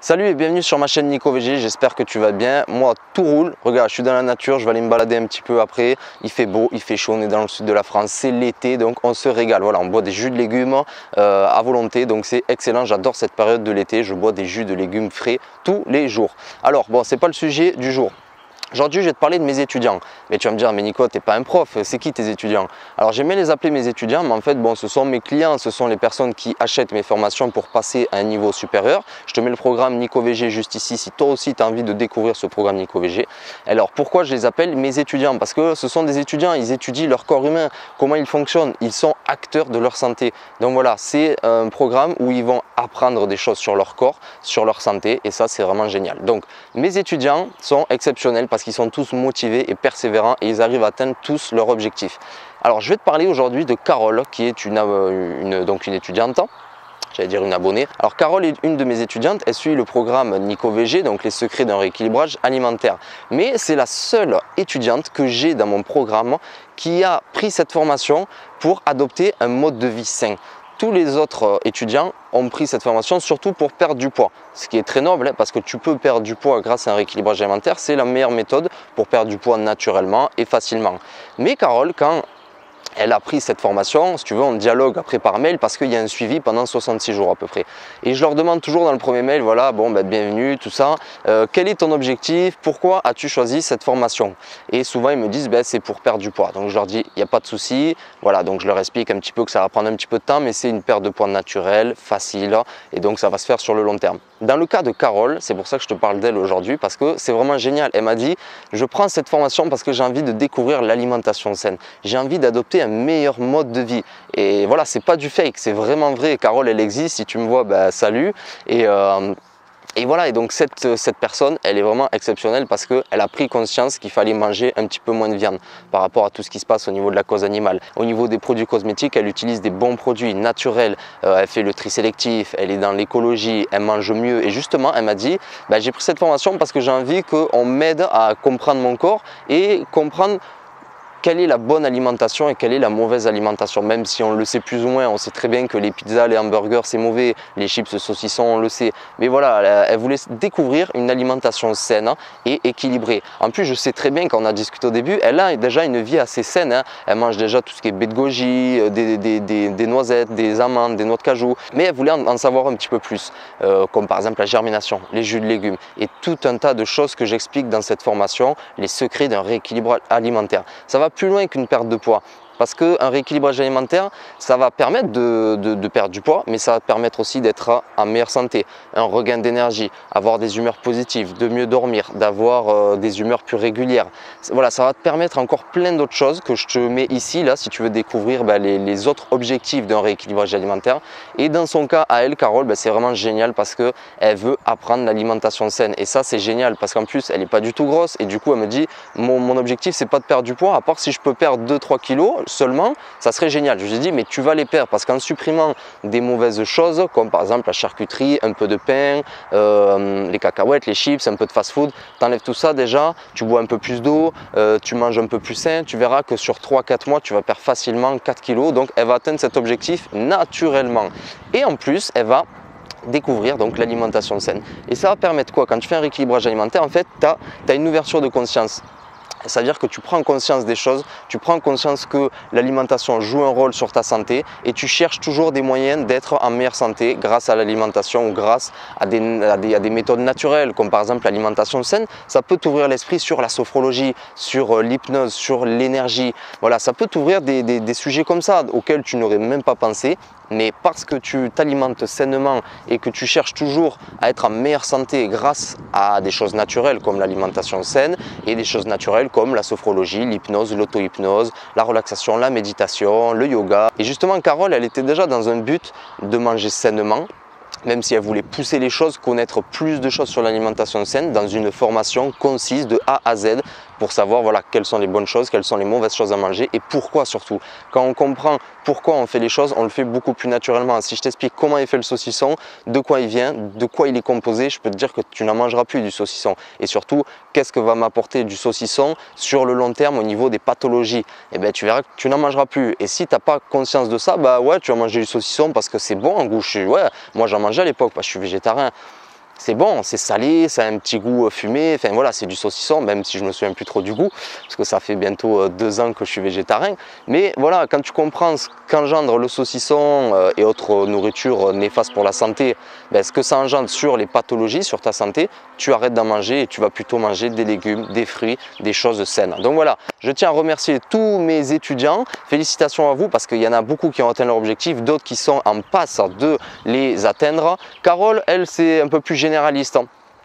Salut et bienvenue sur ma chaîne Nico VG, j'espère que tu vas bien. Moi tout roule, regarde je suis dans la nature, je vais aller me balader un petit peu après. Il fait beau, il fait chaud, on est dans le sud de la France, c'est l'été donc on se régale. Voilà, on boit des jus de légumes à volonté donc c'est excellent, j'adore cette période de l'été. Je bois des jus de légumes frais tous les jours. Alors bon, c'est pas le sujet du jour. Aujourd'hui, je vais te parler de mes étudiants. Mais tu vas me dire, mais Nico, t'es pas un prof, c'est qui tes étudiants? Alors j'aimais les appeler mes étudiants, mais en fait, bon, ce sont mes clients, ce sont les personnes qui achètent mes formations pour passer à un niveau supérieur. Je te mets le programme Nico VG juste ici, si toi aussi tu as envie de découvrir ce programme Nico VG. Alors pourquoi je les appelle mes étudiants? Parce que ce sont des étudiants, ils étudient leur corps humain, comment il fonctionne, ils sont acteurs de leur santé. Donc voilà, c'est un programme où ils vont apprendre des choses sur leur corps, sur leur santé, et ça c'est vraiment génial. Donc mes étudiants sont exceptionnels parce qu'ils sont tous motivés et persévérants et ils arrivent à atteindre tous leurs objectifs. Alors je vais te parler aujourd'hui de Carole qui est donc une étudiante. J'allais dire une abonnée. Alors Carole est une de mes étudiantes, elle suit le programme Nico VG, donc les secrets d'un rééquilibrage alimentaire. Mais c'est la seule étudiante que j'ai dans mon programme qui a pris cette formation pour adopter un mode de vie sain. Tous les autres étudiants ont pris cette formation surtout pour perdre du poids, ce qui est très noble parce que tu peux perdre du poids grâce à un rééquilibrage alimentaire, c'est la meilleure méthode pour perdre du poids naturellement et facilement. Mais Carole, quand elle a pris cette formation, si tu veux, on dialogue après par mail parce qu'il y a un suivi pendant 66 jours à peu près. Et je leur demande toujours dans le premier mail, voilà, bon, ben, bienvenue, tout ça, quel est ton objectif, pourquoi as-tu choisi cette formation? Et souvent ils me disent, ben, c'est pour perdre du poids. Donc je leur dis, il n'y a pas de souci, voilà, donc je leur explique un petit peu que ça va prendre un petit peu de temps, mais c'est une perte de poids naturelle, facile, et donc ça va se faire sur le long terme. Dans le cas de Carole, c'est pour ça que je te parle d'elle aujourd'hui, parce que c'est vraiment génial. Elle m'a dit, je prends cette formation parce que j'ai envie de découvrir l'alimentation saine. J'ai envie d'adopter un meilleur mode de vie. Et voilà, c'est pas du fake, c'est vraiment vrai. Carole, elle existe. Si tu me vois, ben, salut. Et voilà, et donc cette personne, elle est vraiment exceptionnelle parce qu'elle a pris conscience qu'il fallait manger un petit peu moins de viande par rapport à tout ce qui se passe au niveau de la cause animale. Au niveau des produits cosmétiques, elle utilise des bons produits naturels, elle fait le tri sélectif, elle est dans l'écologie, elle mange mieux. Et justement, elle m'a dit, bah, j'ai pris cette formation parce que j'ai envie qu'on m'aide à comprendre mon corps et comprendre quelle est la bonne alimentation et quelle est la mauvaise alimentation. Même si on le sait plus ou moins, on sait très bien que les pizzas, les hamburgers c'est mauvais, les chips, le saucisson on le sait. Mais voilà, elle voulait découvrir une alimentation saine et équilibrée. En plus je sais très bien, quand on a discuté au début, elle a déjà une vie assez saine. Elle mange déjà tout ce qui est baie de goji, des noisettes, des amandes, des noix de cajou. Mais elle voulait en savoir un petit peu plus, comme par exemple la germination, les jus de légumes et tout un tas de choses que j'explique dans cette formation, les secrets d'un rééquilibrage alimentaire. Ça va plus loin qu'une perte de poids. Parce qu'un rééquilibrage alimentaire, ça va permettre de perdre du poids, mais ça va te permettre aussi d'être en meilleure santé, un regain d'énergie, avoir des humeurs positives, de mieux dormir, d'avoir des humeurs plus régulières. Voilà, ça va te permettre encore plein d'autres choses que je te mets ici, là, si tu veux découvrir les autres objectifs d'un rééquilibrage alimentaire. Et dans son cas, à elle, Carole, c'est vraiment génial parce qu'elle veut apprendre l'alimentation saine. Et ça, c'est génial parce qu'en plus, elle n'est pas du tout grosse. Et du coup, elle me dit, mon objectif, c'est pas de perdre du poids, à part si je peux perdre 2-3 kilos seulement, ça serait génial. Je lui ai dit, mais tu vas les perdre parce qu'en supprimant des mauvaises choses, comme par exemple la charcuterie, un peu de pain, les cacahuètes, les chips, un peu de fast-food, tu enlèves tout ça déjà, tu bois un peu plus d'eau, tu manges un peu plus sain, tu verras que sur 3-4 mois, tu vas perdre facilement 4 kilos. Donc, elle va atteindre cet objectif naturellement. Et en plus, elle va découvrir donc l'alimentation saine. Et ça va permettre quoi? Quand tu fais un rééquilibrage alimentaire, en fait, tu as une ouverture de conscience. Ça veut dire que tu prends conscience des choses, tu prends conscience que l'alimentation joue un rôle sur ta santé et tu cherches toujours des moyens d'être en meilleure santé grâce à l'alimentation ou grâce à des méthodes naturelles comme par exemple l'alimentation saine. Ça peut t'ouvrir l'esprit sur la sophrologie, sur l'hypnose, sur l'énergie. Voilà, ça peut t'ouvrir des sujets comme ça auxquels tu n'aurais même pas pensé. Mais parce que tu t'alimentes sainement et que tu cherches toujours à être en meilleure santé grâce à des choses naturelles comme l'alimentation saine et des choses naturelles comme la sophrologie, l'hypnose, l'auto-hypnose, la relaxation, la méditation, le yoga. Et justement, Carole, elle était déjà dans un but de manger sainement, même si elle voulait pousser les choses, connaître plus de choses sur l'alimentation saine dans une formation concise de A à Z pour savoir voilà, quelles sont les bonnes choses, quelles sont les mauvaises choses à manger et pourquoi surtout. Quand on comprend pourquoi on fait les choses, on le fait beaucoup plus naturellement. Si je t'explique comment est fait le saucisson, de quoi il vient, de quoi il est composé, je peux te dire que tu n'en mangeras plus du saucisson. Et surtout, qu'est-ce que va m'apporter du saucisson sur le long terme au niveau des pathologies? Et bien tu verras que tu n'en mangeras plus. Et si tu n'as pas conscience de ça, bah ouais, tu vas manger du saucisson parce que c'est bon en goût. Ouais, moi j'en mangeais à l'époque parce que je suis végétarien. c'est bon, c'est salé, ça a un petit goût fumé, enfin voilà, c'est du saucisson, même si je me souviens plus trop du goût, parce que ça fait bientôt 2 ans que je suis végétarien. Mais voilà, quand tu comprends ce qu'engendre le saucisson et autres nourritures néfastes pour la santé, ben, ce que ça engendre sur les pathologies, sur ta santé, tu arrêtes d'en manger et tu vas plutôt manger des légumes, des fruits, des choses saines. Donc voilà, je tiens à remercier tous mes étudiants, félicitations à vous parce qu'il y en a beaucoup qui ont atteint leur objectif, d'autres qui sont en passe de les atteindre. Carole, elle, c'est un peu plus généraliste.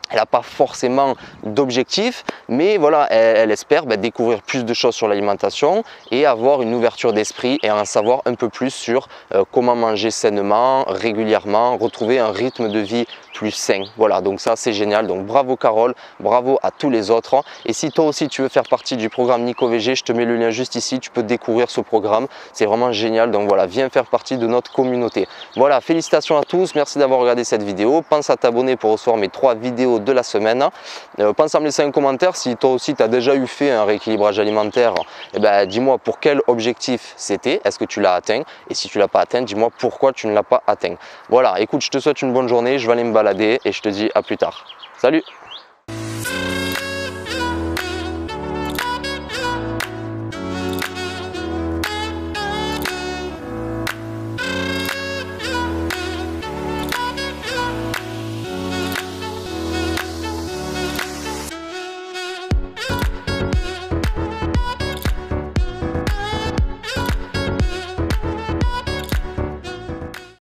Elle n'a pas forcément d'objectif, mais voilà, elle espère découvrir plus de choses sur l'alimentation et avoir une ouverture d'esprit et en savoir un peu plus sur comment manger sainement, régulièrement, retrouver un rythme de vie plus sain. Voilà, donc ça c'est génial. Donc bravo Carole, bravo à tous les autres. Et si toi aussi tu veux faire partie du programme Nico VG, je te mets le lien juste ici, tu peux découvrir ce programme. C'est vraiment génial. Donc voilà, viens faire partie de notre communauté. Voilà, félicitations à tous, merci d'avoir regardé cette vidéo. Pense à t'abonner pour recevoir mes 3 vidéos de la semaine. Pense à me laisser un commentaire si toi aussi tu as déjà eu fait un rééquilibrage alimentaire. Dis-moi pour quel objectif c'était, est-ce que tu l'as atteint, et si tu l'as pas atteint, dis-moi pourquoi tu ne l'as pas atteint. Voilà, écoute, je te souhaite une bonne journée, je vais aller me balader et je te dis à plus tard. Salut!